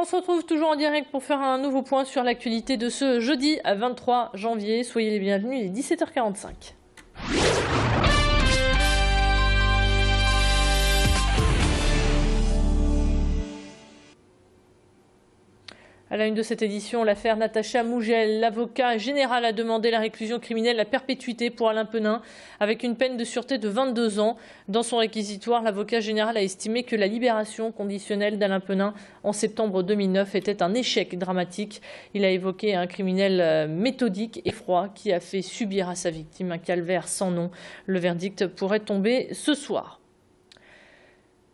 On se retrouve toujours en direct pour faire un nouveau point sur l'actualité de ce jeudi 23 janvier. Soyez les bienvenus, il est 17h45. À la une de cette édition, l'affaire Natacha Mougel. L'avocat général a demandé la réclusion criminelle à perpétuité pour Alain Penin, avec une peine de sûreté de 22 ans. Dans son réquisitoire, l'avocat général a estimé que la libération conditionnelle d'Alain Penin en septembre 2009 était un échec dramatique. Il a évoqué un criminel méthodique et froid qui a fait subir à sa victime un calvaire sans nom. Le verdict pourrait tomber ce soir.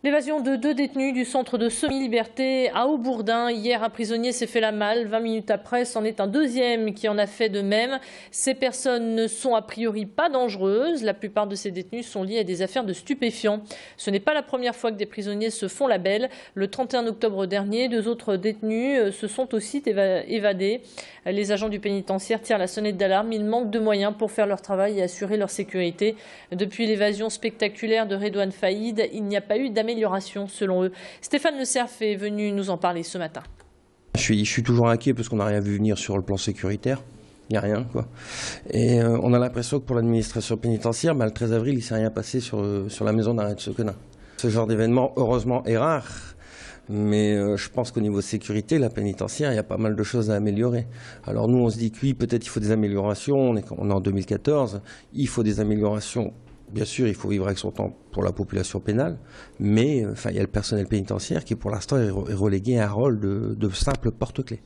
L'évasion de 2 détenus du centre de semi-liberté à Haubourdin. Hier, un prisonnier s'est fait la malle. 20 minutes après, c'en est un deuxième qui en a fait de même. Ces personnes ne sont a priori pas dangereuses. La plupart de ces détenus sont liés à des affaires de stupéfiants. Ce n'est pas la première fois que des prisonniers se font la belle. Le 31 octobre dernier, 2 autres détenus se sont aussi évadés. Les agents du pénitentiaire tirent la sonnette d'alarme. Ils manquent de moyens pour faire leur travail et assurer leur sécurité. Depuis l'évasion spectaculaire de Redouane Faïd, il n'y a pas eu d'amélioration selon eux. Stéphane Le Cerf est venu nous en parler ce matin. Je suis toujours inquiet parce qu'on n'a rien vu venir sur le plan sécuritaire. Il n'y a rien, quoi. Et on a l'impression que pour l'administration pénitentiaire, le 13 avril, il ne s'est rien passé sur la maison d'arrêt de Sequedin. Ce genre d'événement, heureusement, est rare. Mais je pense qu'au niveau sécurité, la pénitentiaire, il y a pas mal de choses à améliorer. Alors nous, on se dit que oui, peut-être il faut des améliorations. On est en 2014, il faut des améliorations. Bien sûr, il faut vivre avec son temps pour la population pénale, mais il y a le personnel pénitentiaire qui, pour l'instant, est relégué à un rôle de simple porte-clés.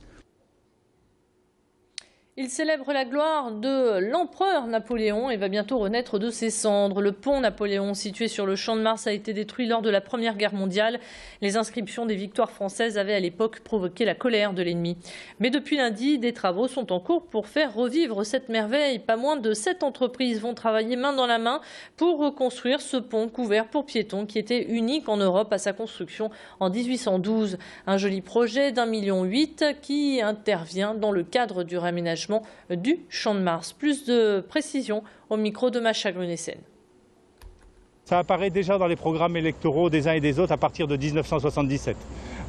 Il célèbre la gloire de l'empereur Napoléon et va bientôt renaître de ses cendres. Le pont Napoléon, situé sur le Champ de Mars, a été détruit lors de la Première Guerre mondiale. Les inscriptions des victoires françaises avaient à l'époque provoqué la colère de l'ennemi. Mais depuis lundi, des travaux sont en cours pour faire revivre cette merveille. Pas moins de 7 entreprises vont travailler main dans la main pour reconstruire ce pont couvert pour piétons qui était unique en Europe à sa construction en 1812. Un joli projet d'1,8 million qui intervient dans le cadre du réaménagement du Champ de Mars. Plus de précision au micro de Macha Grunessen. Ça apparaît déjà dans les programmes électoraux des uns et des autres à partir de 1977.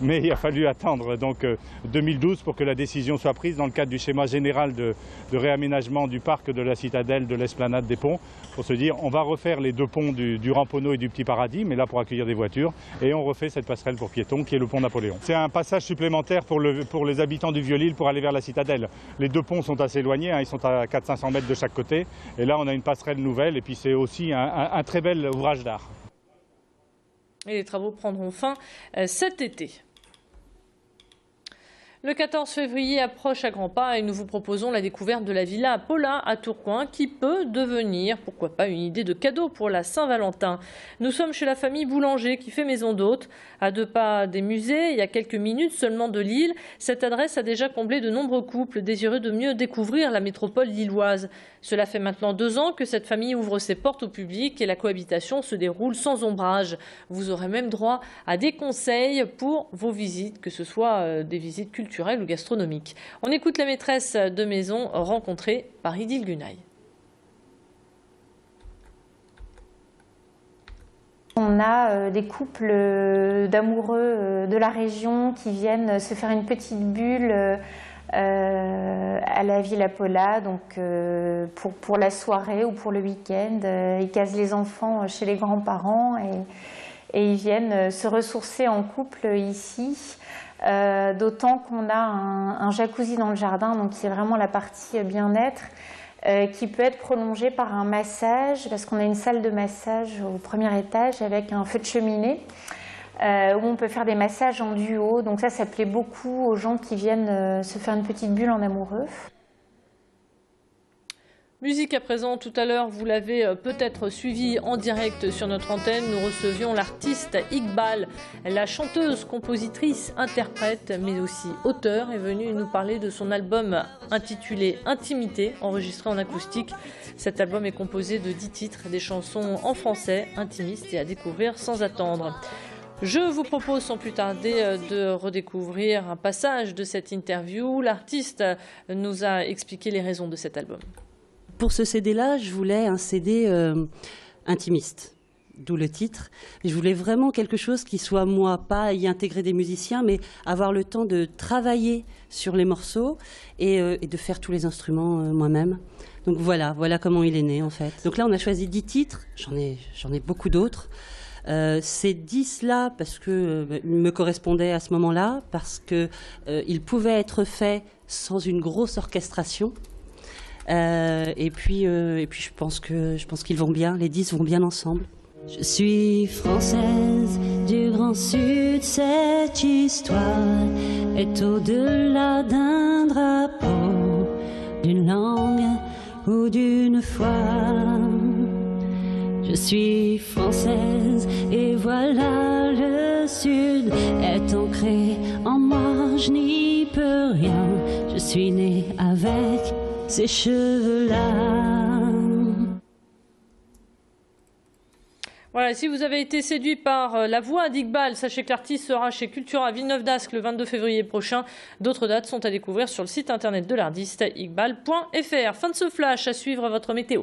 Mais il a fallu attendre donc 2012 pour que la décision soit prise dans le cadre du schéma général de réaménagement du parc, de la citadelle, de l'esplanade des ponts, pour se dire on va refaire les 2 ponts du Ramponneau et du Petit Paradis, mais là pour accueillir des voitures, et on refait cette passerelle pour piétons qui est le pont Napoléon. C'est un passage supplémentaire pour les habitants du Vieux-Lille pour aller vers la citadelle. Les 2 ponts sont assez éloignés, ils sont à 400-500 mètres de chaque côté, et là on a une passerelle nouvelle, et puis c'est aussi un très bel ouvrage d'art. Et les travaux prendront fin cet été. Le 14 février approche à grands pas et nous vous proposons la découverte de la Villa Paula à Tourcoing qui peut devenir, pourquoi pas, une idée de cadeau pour la Saint-Valentin. Nous sommes chez la famille Boulanger qui fait maison d'hôte. À 2 pas des musées, il y a quelques minutes seulement de Lille, cette adresse a déjà comblé de nombreux couples désireux de mieux découvrir la métropole lilloise. Cela fait maintenant 2 ans que cette famille ouvre ses portes au public et la cohabitation se déroule sans ombrage. Vous aurez même droit à des conseils pour vos visites, que ce soit des visites culturelles ou gastronomiques. On écoute la maîtresse de maison rencontrée par Idil Gunay. On a des couples d'amoureux de la région qui viennent se faire une petite bulle à la Villa Paula, donc pour la soirée ou pour le week-end. Ils casent les enfants chez les grands-parents et ils viennent se ressourcer en couple ici. D'autant qu'on a un jacuzzi dans le jardin, donc c'est vraiment la partie bien-être, qui peut être prolongée par un massage, parce qu'on a une salle de massage au premier étage avec un feu de cheminée, où on peut faire des massages en duo. Donc ça plaît beaucoup aux gens qui viennent se faire une petite bulle en amoureux. Musique à présent, tout à l'heure, vous l'avez peut-être suivi en direct sur notre antenne. Nous recevions l'artiste Iqbal, la chanteuse, compositrice, interprète, mais aussi auteure, est venue nous parler de son album intitulé Intimité, enregistré en acoustique. Cet album est composé de 10 titres, des chansons en français, intimistes et à découvrir sans attendre. Je vous propose sans plus tarder de redécouvrir un passage de cette interview. L'artiste nous a expliqué les raisons de cet album. Pour ce CD-là, je voulais un CD intimiste. d'où le titre. Je voulais vraiment quelque chose qui soit moi, pas y intégrer des musiciens, mais avoir le temps de travailler sur les morceaux et de faire tous les instruments moi-même. Donc voilà comment il est né en fait. Donc là on a choisi 10 titres, j'en ai beaucoup d'autres. Ces 10-là, parce qu'ils me correspondaient à ce moment-là, parce qu'ils pouvaient être faits sans une grosse orchestration. Et puis je pense qu'ils vont bien, les 10 vont bien ensemble. Je suis française du Grand Sud, cette histoire est au-delà d'un drapeau, d'une langue ou d'une foi. Je suis française et voilà le Sud est ancré en moi, je n'y peux rien, je suis née avec ces cheveux-là. Voilà, si vous avez été séduit par la voix d'Iqbal, sachez que l'artiste sera chez Cultura à Villeneuve-d'Ascq le 22 février prochain. D'autres dates sont à découvrir sur le site internet de l'artiste iqbal.fr. Fin de ce flash, à suivre votre météo.